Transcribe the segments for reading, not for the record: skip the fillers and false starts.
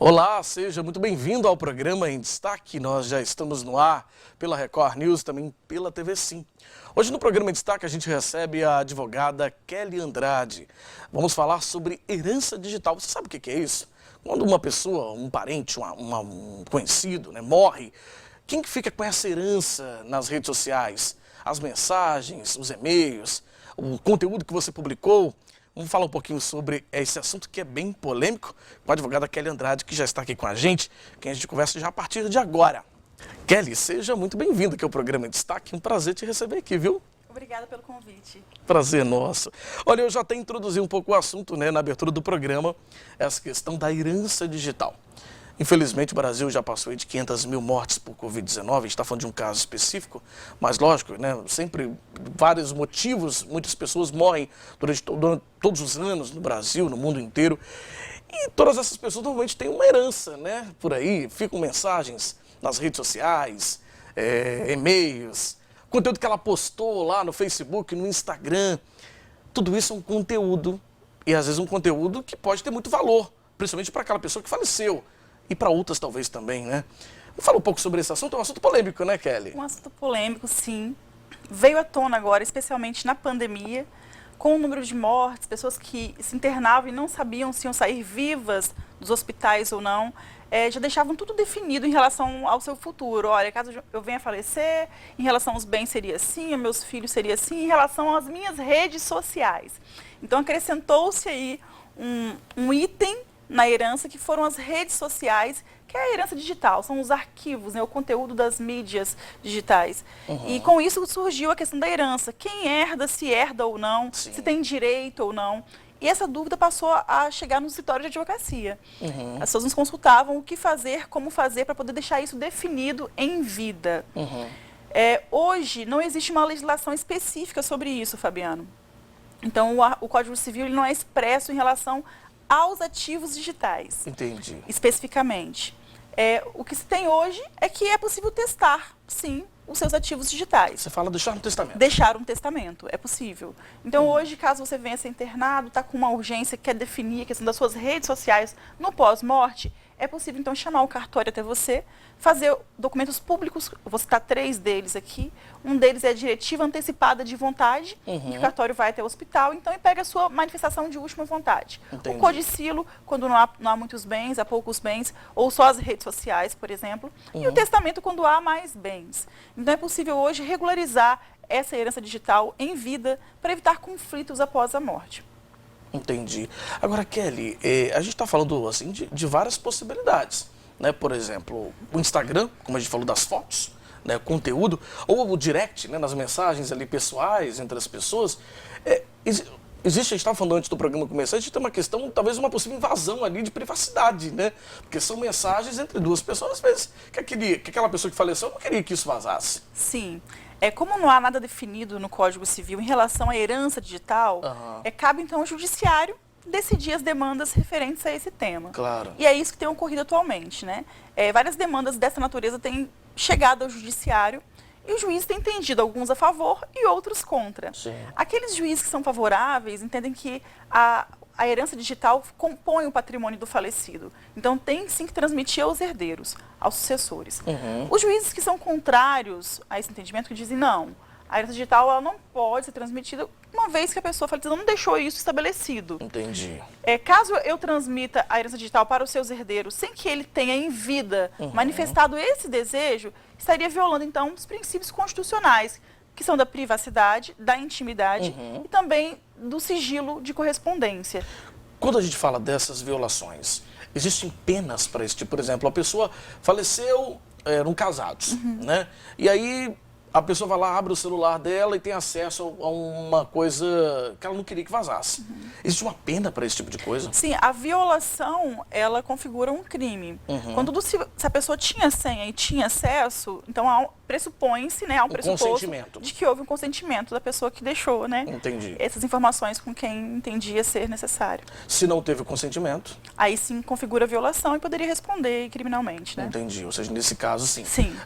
Olá, seja muito bem-vindo ao programa Em Destaque. Nós já estamos no ar pela Record News, também pela TV Sim. Hoje no programa Em Destaque a gente recebe a advogada Kelly Andrade. Vamos falar sobre herança digital. Você sabe o que é isso? Quando uma pessoa, um parente, um conhecido, morre, quem que fica com essa herança nas redes sociais? As mensagens, os e-mails, o conteúdo que você publicou? Vamos falar um pouquinho sobre esse assunto que é bem polêmico com a advogada Kelly Andrade, que já está aqui com a gente conversa já a partir de agora. Kelly, seja muito bem-vinda aqui ao programa Em Destaque. Um prazer te receber aqui, viu? Obrigada pelo convite. Prazer nosso. Olha, eu já até introduzi um pouco o assunto, na abertura do programa, essa questão da herança digital. Infelizmente, o Brasil já passou de 500 mil mortes por Covid-19, a gente está falando de um caso específico, mas lógico, sempre vários motivos, muitas pessoas morrem durante todos os anos no Brasil, no mundo inteiro, e todas essas pessoas normalmente têm uma herança, por aí, ficam mensagens nas redes sociais, e-mails, conteúdo que ela postou lá no Facebook, no Instagram, tudo isso é um conteúdo, e às vezes um conteúdo que pode ter muito valor, principalmente para aquela pessoa que faleceu. E para outras talvez também, Fala um pouco sobre esse assunto, é um assunto polêmico, Kelly? Um assunto polêmico, sim. Veio à tona agora, especialmente na pandemia, com o número de mortes, pessoas que se internavam e não sabiam se iam sair vivas dos hospitais ou não, já deixavam tudo definido em relação ao seu futuro. Olha, caso eu venha a falecer, em relação aos bens seria assim, aos meus filhos seria assim, em relação às minhas redes sociais. Então acrescentou-se aí um item na herança, que foram as redes sociais, que é a herança digital, são os arquivos, o conteúdo das mídias digitais. Uhum. E com isso surgiu a questão da herança, quem herda, se herda ou não, sim, se tem direito ou não. E essa dúvida passou a chegar no escritório de advocacia. Uhum. As pessoas nos consultavam o que fazer, como fazer, para poder deixar isso definido em vida. Uhum. Hoje não existe uma legislação específica sobre isso, Fabiano. Então o Código Civil ele não é expresso em relação aos ativos digitais. Entendi. Especificamente. O que se tem hoje é que é possível testar, sim, os seus ativos digitais. Você fala deixar um testamento. Deixar um testamento, é possível. Então, hoje, caso você venha a ser internado, está com uma urgência, quer definir a questão das suas redes sociais no pós-morte, é possível, então, chamar o cartório até você, fazer documentos públicos, vou citar 3 deles aqui. Um deles é a diretiva antecipada de vontade, que o cartório vai até o hospital, então, e pega a sua manifestação de última vontade. Entendi. O codicilo, quando não há muitos bens, há poucos bens, ou só as redes sociais, por exemplo. E o testamento, quando há mais bens. Então, é possível hoje regularizar essa herança digital em vida para evitar conflitos após a morte. Entendi. Agora, Kelly, a gente está falando assim, de várias possibilidades. Por exemplo, o Instagram, como a gente falou das fotos, conteúdo, ou o direct, nas mensagens ali pessoais entre as pessoas. Existe, a gente estava falando antes do programa começar, a gente tem uma questão, talvez uma possível invasão ali de privacidade, Porque são mensagens entre duas pessoas, às vezes, que aquela pessoa que faleceu não queria que isso vazasse. Sim. Como não há nada definido no Código Civil em relação à herança digital, cabe então ao judiciário decidir as demandas referentes a esse tema. Claro. E é isso que tem ocorrido atualmente, várias demandas dessa natureza têm chegado ao judiciário e o juiz tem entendido alguns a favor e outros contra. Sim. Aqueles juízes que são favoráveis entendem que a herança digital compõe o patrimônio do falecido. Então, tem sim que transmitir aos herdeiros, aos sucessores. Os juízes que são contrários a esse entendimento, que dizem, não, a herança digital ela não pode ser transmitida uma vez que a pessoa falecida não deixou isso estabelecido. Entendi. Caso eu transmita a herança digital para os seus herdeiros sem que ele tenha em vida manifestado esse desejo, estaria violando, então, os princípios constitucionais, que são da privacidade, da intimidade e também do sigilo de correspondência. Quando a gente fala dessas violações, existem penas para esse tipo? Por exemplo, a pessoa faleceu, eram casados, E aí a pessoa vai lá, abre o celular dela e tem acesso a uma coisa que ela não queria que vazasse. Existe uma pena para esse tipo de coisa? Sim, a violação, ela configura um crime. Quando se a pessoa tinha senha e tinha acesso, então pressupõe-se, há um pressuposto de que houve um consentimento da pessoa que deixou, Entendi. essas informações com quem entendia ser necessário. Se não teve o consentimento? Aí sim configura a violação e poderia responder criminalmente, Entendi, ou seja, nesse caso sim. Sim.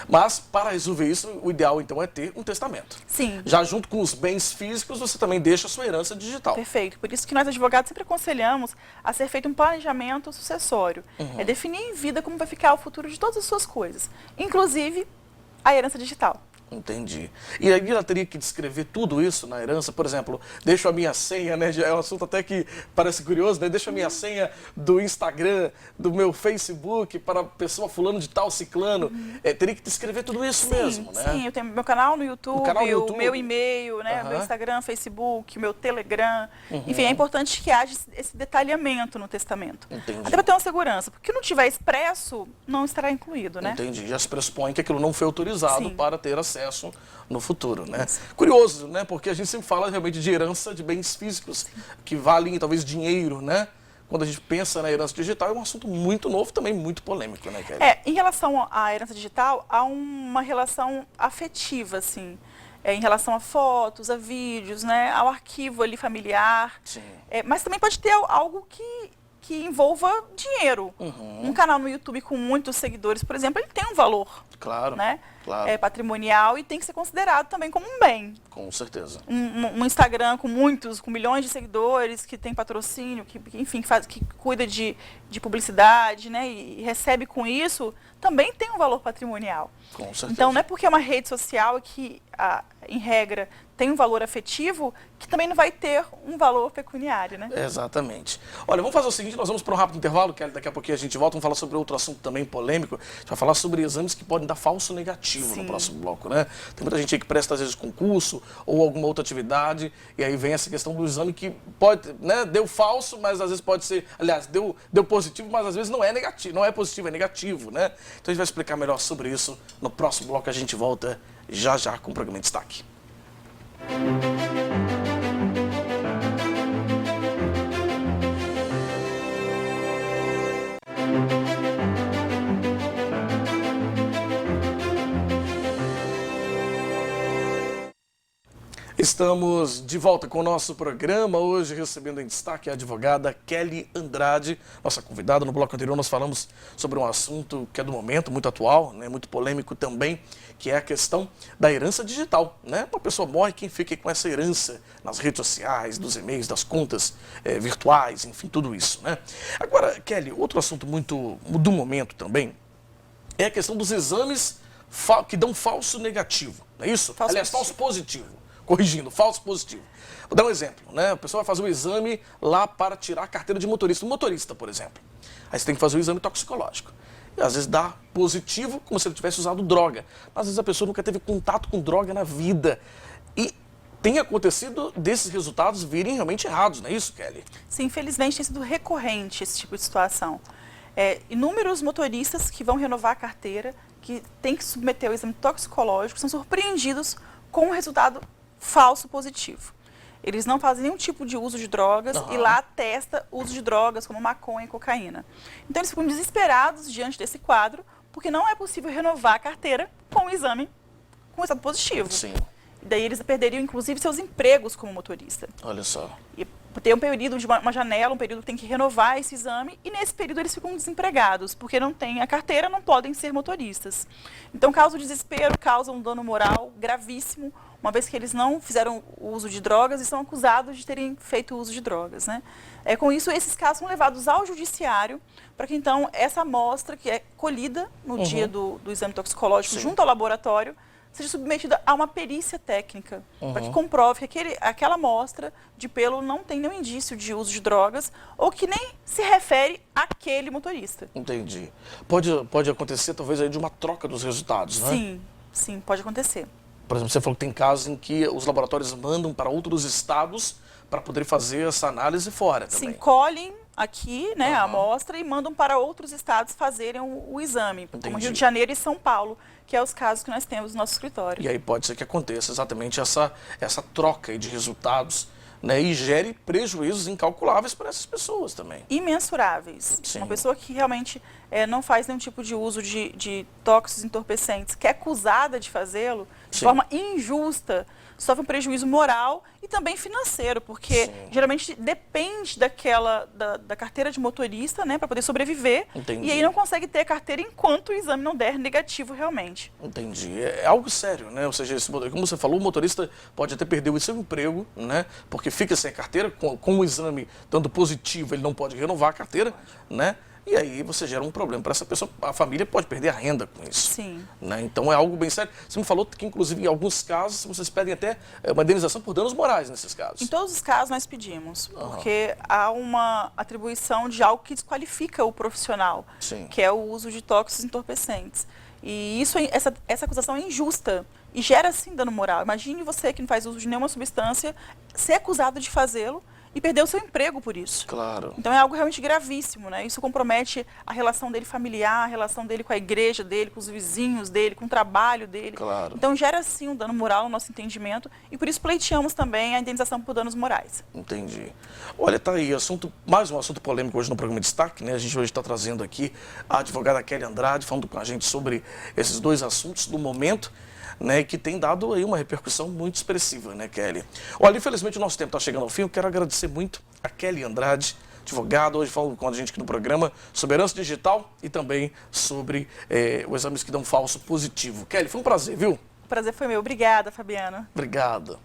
Mas para resolver isso, o ideal ideal, então, é ter um testamento. Sim. Já junto com os bens físicos, você também deixa a sua herança digital. Perfeito. Por isso que nós, advogados, sempre aconselhamos a ser feito um planejamento sucessório. É definir em vida como vai ficar o futuro de todas as suas coisas, inclusive a herança digital. Entendi. E aí ela teria que descrever tudo isso na herança, por exemplo, deixo a minha senha, né? É um assunto até que parece curioso, né? Deixo a minha senha do Instagram, do meu Facebook para a pessoa fulano de tal, ciclano. Teria que descrever tudo isso mesmo, né? Sim, eu tenho meu canal no YouTube, o meu e-mail, né? Meu Instagram, Facebook, meu Telegram. Enfim, é importante que haja esse detalhamento no testamento. Entendi. Até para ter uma segurança, porque se não tiver expresso, não estará incluído, né? Entendi. Já se pressupõe que aquilo não foi autorizado Sim. para ter acesso no futuro, né? Curioso, né? Porque a gente sempre fala realmente de herança de bens físicos, que valem talvez dinheiro, né? Quando a gente pensa na herança digital, é um assunto muito novo, também muito polêmico, né, Kelly? Em relação à herança digital, há uma relação afetiva, assim, em relação a fotos, a vídeos, né? Ao arquivo ali familiar. Sim. Mas também pode ter algo que envolva dinheiro. Um canal no YouTube com muitos seguidores, por exemplo, ele tem um valor. Claro, Né? claro. patrimonial e tem que ser considerado também como um bem. Com certeza. Um Instagram com milhões de seguidores, que tem patrocínio, que enfim, que cuida de publicidade, né? E recebe com isso, também tem um valor patrimonial. Com certeza. Então, não é porque é uma rede social que, em regra, tem um valor afetivo, que também não vai ter um valor pecuniário, né? Exatamente. Olha, vamos fazer o seguinte, nós vamos para um rápido intervalo, Kelly, daqui a pouquinho a gente volta, vamos falar sobre outro assunto também polêmico, a gente vai falar sobre exames que podem dar falso negativo no próximo bloco, né? Tem muita gente aí que presta, às vezes, concurso ou alguma outra atividade, e aí vem essa questão do exame que pode, né, deu falso, mas às vezes pode ser, aliás, deu positivo, mas às vezes não é negativo, não é positivo, é negativo, né? Então a gente vai explicar melhor sobre isso no próximo bloco, a gente volta já com o programa em destaque. Estamos de volta com o nosso programa, hoje recebendo em destaque a advogada Kelly Andrade, nossa convidada. No bloco anterior nós falamos sobre um assunto que é do momento, muito atual, né, muito polêmico também, que é a questão da herança digital, né? Uma pessoa morre, quem fica com essa herança nas redes sociais, dos e-mails, das contas virtuais, enfim, tudo isso, né? Agora, Kelly, outro assunto muito do momento também é a questão dos exames que dão falso negativo, não é isso? Aliás, falso positivo. Corrigindo, falso positivo. Vou dar um exemplo, né? A pessoa vai fazer o exame lá para tirar a carteira de motorista. Um motorista, por exemplo. Aí você tem que fazer o exame toxicológico. E às vezes dá positivo, como se ele tivesse usado droga. Mas às vezes a pessoa nunca teve contato com droga na vida. E tem acontecido desses resultados virem realmente errados, não é isso, Kelly? Sim, infelizmente tem sido recorrente esse tipo de situação. Inúmeros motoristas que vão renovar a carteira, que têm que submeter ao exame toxicológico, são surpreendidos com o resultado falso positivo. Eles não fazem nenhum tipo de uso de drogas e lá atesta uso de drogas como maconha e cocaína. Então eles ficam desesperados diante desse quadro, porque não é possível renovar a carteira com o exame com resultado positivo. Sim. E daí eles perderiam inclusive seus empregos como motorista. Olha só. E tem um período de uma janela, um período que tem que renovar esse exame, e nesse período eles ficam desempregados, porque não têm a carteira, não podem ser motoristas. Então causa o desespero, causa um dano moral gravíssimo, uma vez que eles não fizeram uso de drogas e são acusados de terem feito uso de drogas, né? Com isso, esses casos são levados ao judiciário, para que então essa amostra, que é colhida no dia do exame toxicológico junto ao laboratório, seja submetida a uma perícia técnica, para que comprove que aquela amostra de pelo não tem nenhum indício de uso de drogas ou que nem se refere àquele motorista. Entendi. Pode acontecer talvez aí de uma troca dos resultados, né? Sim, pode acontecer. Por exemplo, você falou que tem casos em que os laboratórios mandam para outros estados para poder fazer essa análise fora também. Sim, colhem aqui, né, a amostra e mandam para outros estados fazerem o exame, como Rio de Janeiro e São Paulo, que é os casos que nós temos no nosso escritório. E aí pode ser que aconteça exatamente essa troca aí de resultados, né, e gere prejuízos incalculáveis para essas pessoas também. Imensuráveis. Sim. Uma pessoa que realmente não faz nenhum tipo de uso de tóxicos entorpecentes, que é acusada de fazê-lo, de Sim. forma injusta, sofre um prejuízo moral e também financeiro, porque Sim. geralmente depende da carteira de motorista, né, para poder sobreviver. Entendi. E aí não consegue ter a carteira enquanto o exame não der negativo realmente. Entendi. É algo sério, né? Ou seja, como você falou, o motorista pode até perder o seu emprego, né? Porque fica sem a carteira, com o exame dando positivo, ele não pode renovar a carteira, né? E aí você gera um problema para essa pessoa, a família pode perder a renda com isso. Sim. Né? Então é algo bem sério. Você me falou que, inclusive, em alguns casos, vocês pedem até uma indenização por danos morais nesses casos. Em todos os casos nós pedimos, porque há uma atribuição de algo que desqualifica o profissional, Sim. que é o uso de tóxicos entorpecentes. E essa acusação é injusta e gera, sim, dano moral. Imagine você que não faz uso de nenhuma substância ser acusado de fazê-lo e perder o seu emprego por isso. Claro. Então é algo realmente gravíssimo, né? Isso compromete a relação dele familiar, a relação dele com a igreja dele, com os vizinhos dele, com o trabalho dele. Claro. Então gera sim um dano moral no nosso entendimento e por isso pleiteamos também a indenização por danos morais. Entendi. Olha, tá aí, mais um assunto polêmico hoje no programa Destaque, né? A gente hoje está trazendo aqui a advogada Kelly Andrade, falando com a gente sobre esses dois assuntos do momento, né, que tem dado aí uma repercussão muito expressiva, né, Kelly? Olha, infelizmente o nosso tempo está chegando ao fim. Eu quero agradecer muito a Kelly Andrade, advogada, hoje falando com a gente aqui no programa sobre herança digital e também sobre os exames que dão falso positivo. Kelly, foi um prazer, viu? O prazer foi meu. Obrigada, Fabiana. Obrigado.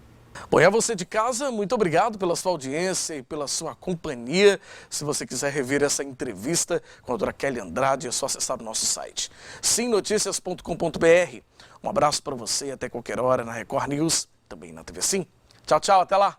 Bom, e a você de casa, muito obrigado pela sua audiência e pela sua companhia. Se você quiser rever essa entrevista com a doutora Kelly Andrade, é só acessar o nosso site, simnoticias.com.br. Um abraço para você até qualquer hora na Record News, também na TV Sim. Tchau, tchau, até lá.